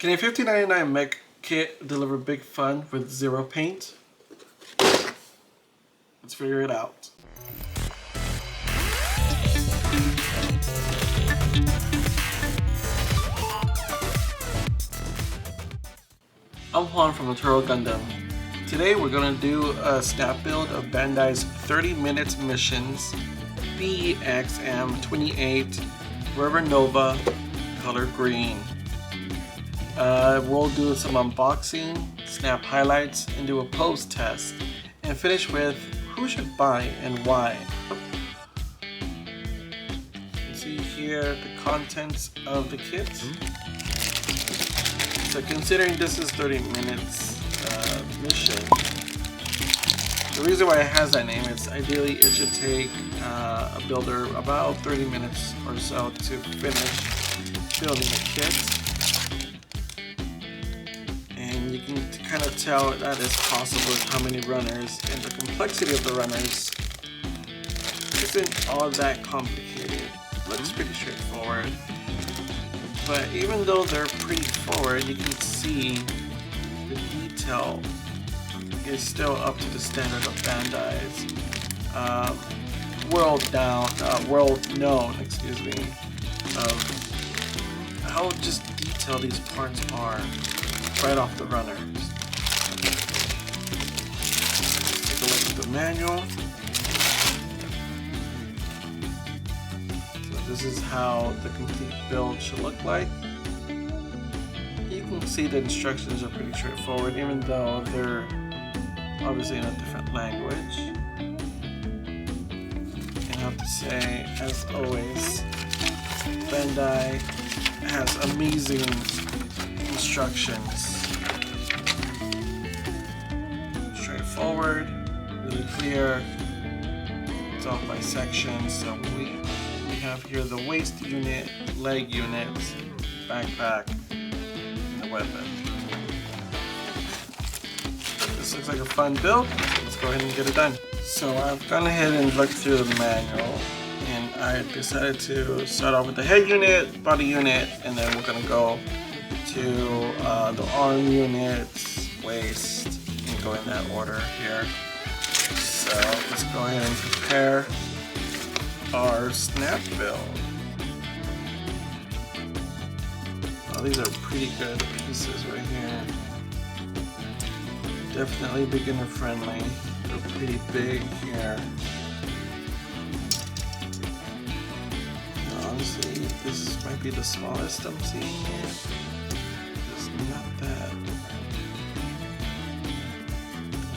Can a 1599 mech kit deliver big fun with zero paint? Let's figure it out. I'm Juan from Artrovo Gundam. Today we're going to do a snap build of Bandai's 30-minute missions bEXM-28 Revernova, color green. We'll do some unboxing, snap highlights, and do a pose test, and finish with who should buy and why. You can see here the contents of the kit. So considering this is 30 minutes mission, the reason why it has that name is ideally it should take a builder about 30 minutes or so to finish building the kit. And you can kind of tell that is possible with how many runners, and the complexity of the runners isn't all that complicated. Looks pretty straightforward. But even though they're pretty forward, you can see the detail is still up to the standard of Bandai's world known, of how just detailed these parts are right off the runners. Take a look at the manual. This is how the complete build should look like. You can see the instructions are pretty straightforward, even though they're obviously in a different language. And I have to say, as always, Bandai has amazing instructions. Straightforward, really clear. It's off by sections, so we have here the waist unit, leg units, backpack, and the weapon. This looks like a fun build. Let's go ahead and get it done. So I've gone ahead and looked through the manual, and I decided to start off with the head unit, body unit, and then we're going to go to the arm units, waist, and go in that order here. So let's go ahead and prepare our snap build. Oh, these are pretty good pieces right here. Definitely beginner friendly. They're pretty big here. Honestly, this might be the smallest I'm seeing here. It's not that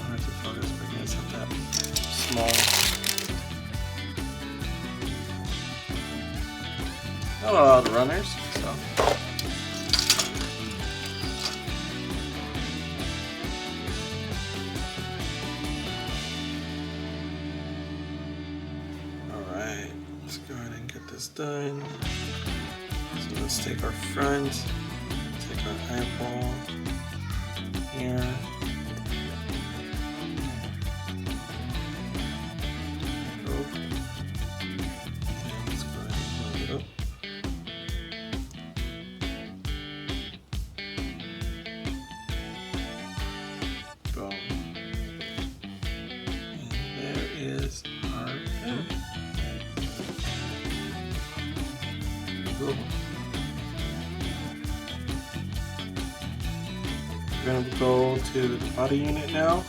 hard to focus, but it's not that small. Not a lot of runners, so. Alright, let's go ahead and get this done. So let's take our front, take our eyeball here. We're going to go to the body unit now.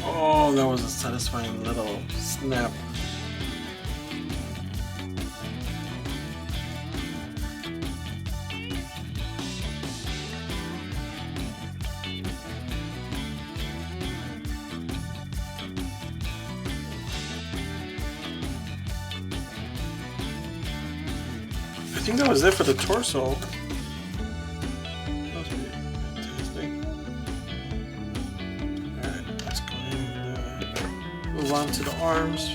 Oh, that was a satisfying little snap. I think that was it for the torso. That was pretty fantastic. Alright, let's go ahead and move on to the arms.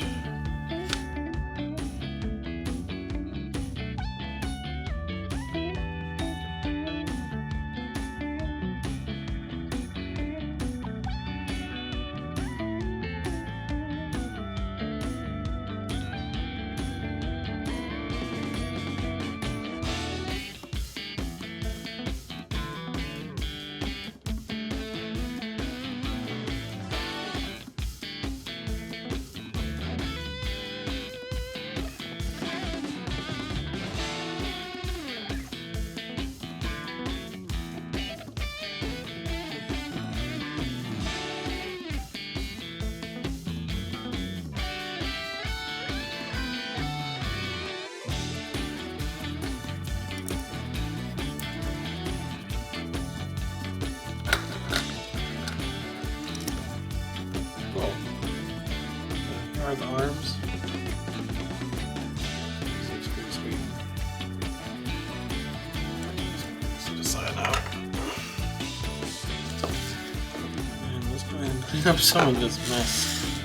up some of this mess.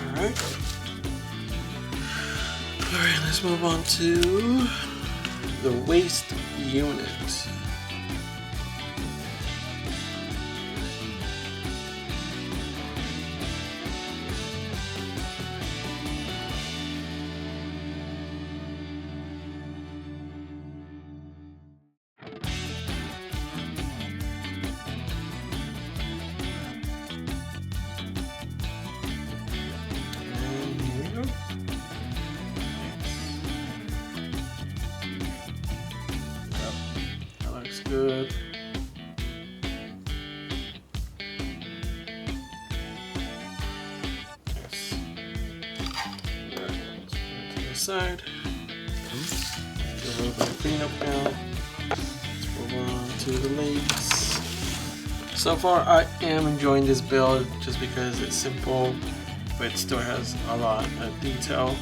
Alright. Alright, let's move on to the waist unit. Good. Yes. Alright, let's put it to the side. Do a little bit of cleanup now. Let's move on to the legs. So far, I am enjoying this build just because it's simple, but it still has a lot of detail.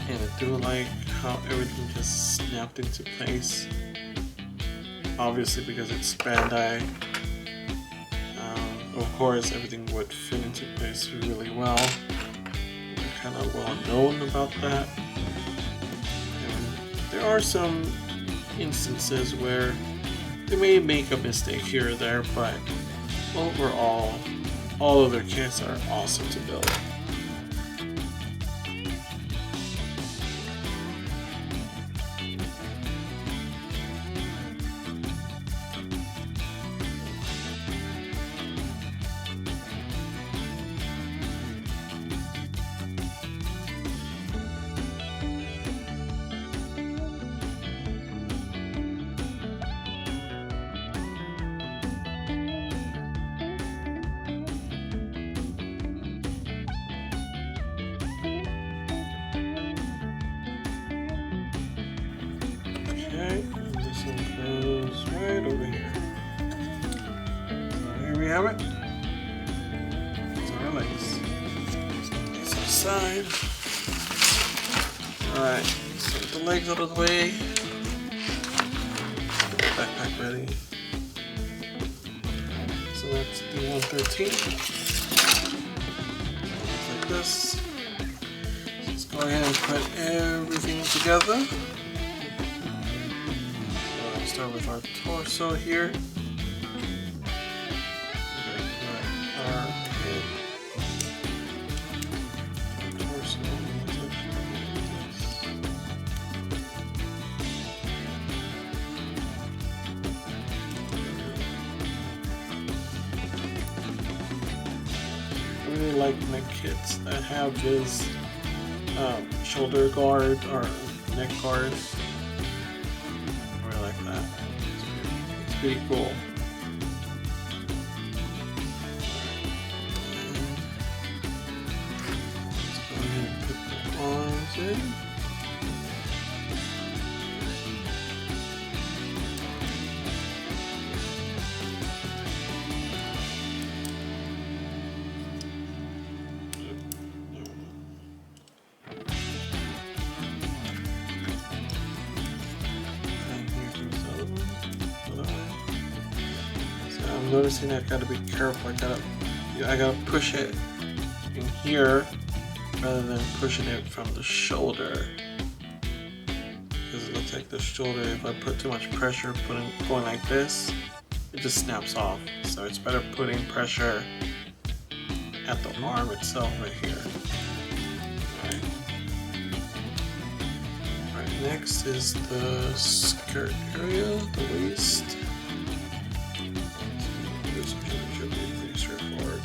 And I do like how everything just snapped into place. Obviously, because it's Bandai, of course everything would fit into place really well. They're kind of well known about that. And there are some instances where they may make a mistake here or there, but overall, all of their kits are awesome to build. Okay, this one goes right over here. So here we have it. These are our legs. This aside. Alright, so get the legs out of the way. Get the backpack ready. So that's the 113. Like this. So let's go ahead and put everything together. Start with our torso here. Our head. Torso. I really like neck kits that have this shoulder guard or neck guard. That. It's pretty cool. Let's go ahead and put the arms in. I'm noticing I gotta be careful. I gotta push it in here rather than pushing it from the shoulder. Because it looks like the shoulder, if I put too much pressure going like this, it just snaps off. So it's better putting pressure at the arm itself right here. Alright, next is the skirt area, the waist. This should be pretty straightforward.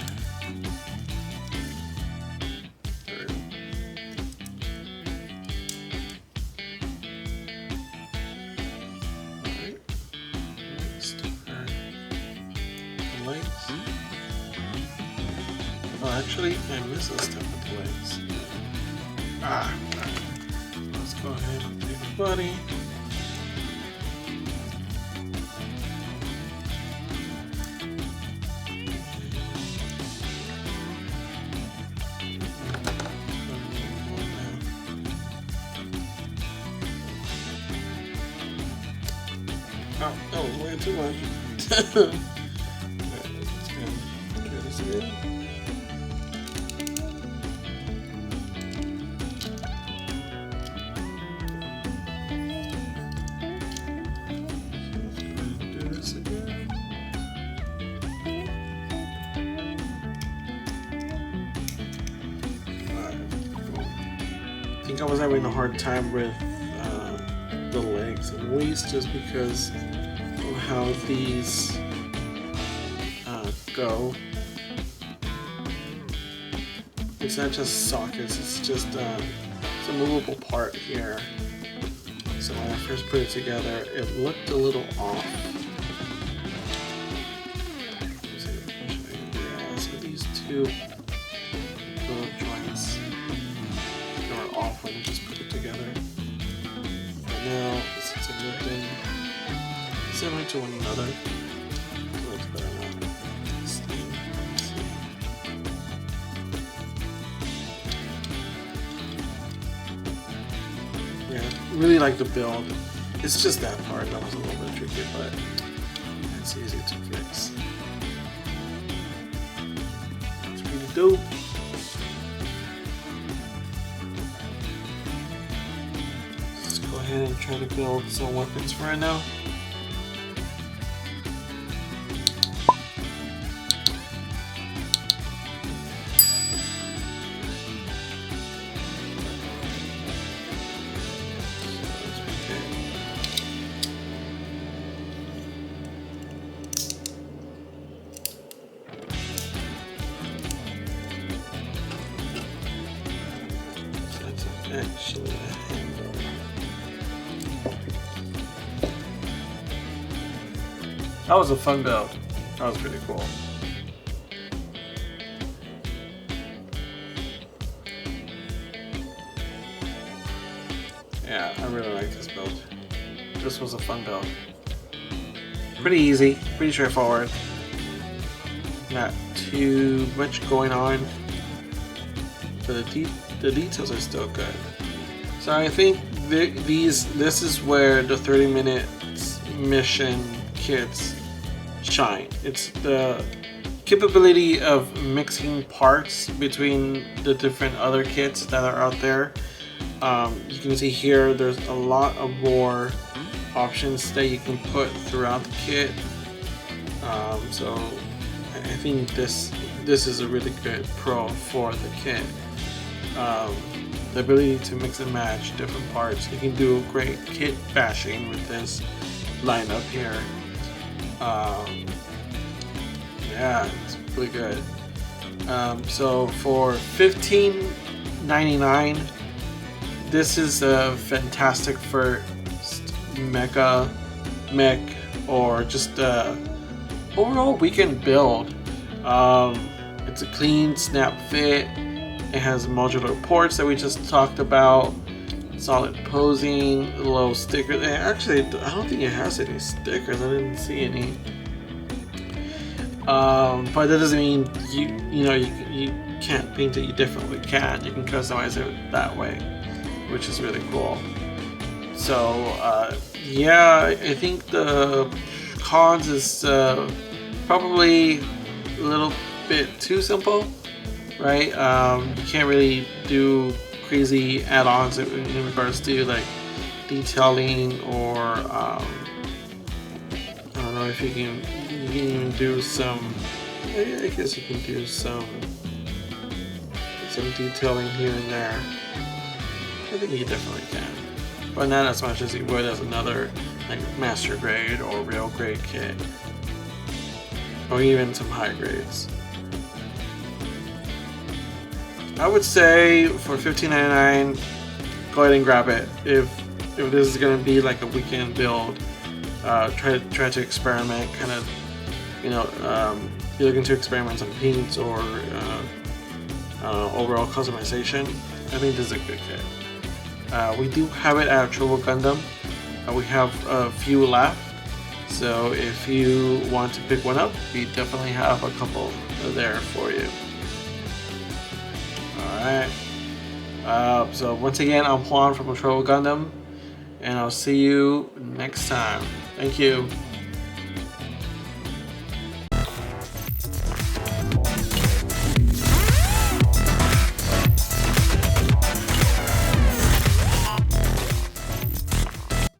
Alright, next are the legs. Oh, actually, I missed a step with the legs. Let's go ahead and do the body. Oh, that was way too much. Alright, let's go try this again. think I was having a hard time with the legs and waist just because of how these go. It's not just sockets, it's just it's a movable part here. So when I first put it together, it looked a little off. Yeah, so these two little joints are off when you just put it together. But now, since it moved in similar to one another, it looks better now. Yeah, really like the build. It's just that part that was a little bit tricky, but it's easy to fix. It's pretty dope. Let's go ahead and try to build some weapons for right now. Actually, that was a fun build. That was pretty cool. Yeah, I really like this build. This was a fun build. Pretty easy, pretty straightforward. Not too much going on. But the details are still good. So I think this is where the 30-minute mission kits shine. It's the capability of mixing parts between the different other kits that are out there. You can see here there's a lot of more options that you can put throughout the kit. So I think this is a really good pro for the kit. The ability to mix and match different parts. You can do great kit bashing with this lineup here. Yeah, it's really good. So for $15.99, this is a fantastic first mecha, mech, or just overall weekend build. It's a clean snap fit. It has modular ports that we just talked about, solid posing, low stickers. Actually, I don't think it has any stickers. I didn't see any. But that doesn't mean you can't paint it. You definitely can. You can customize it that way, which is really cool. So yeah, I think the cons is probably a little bit too simple. Right, you can't really do crazy add-ons in regards to like detailing, or I don't know if you can even do some. I guess you can do some detailing here and there. I think you definitely can, but not as much as you would as another like master grade or real grade kit, or even some high grades. I would say for $15.99, go ahead and grab it. If this is gonna be like a weekend build, try to experiment. Kind of, you're looking to experiment on paints or overall customization. I think this is a good kit. We do have it at Artrovo Gundam. We have a few left, so if you want to pick one up, we definitely have a couple there for you. Alright, so once again, I'm Juan from Artrovo Gundam, and I'll see you next time. Thank you.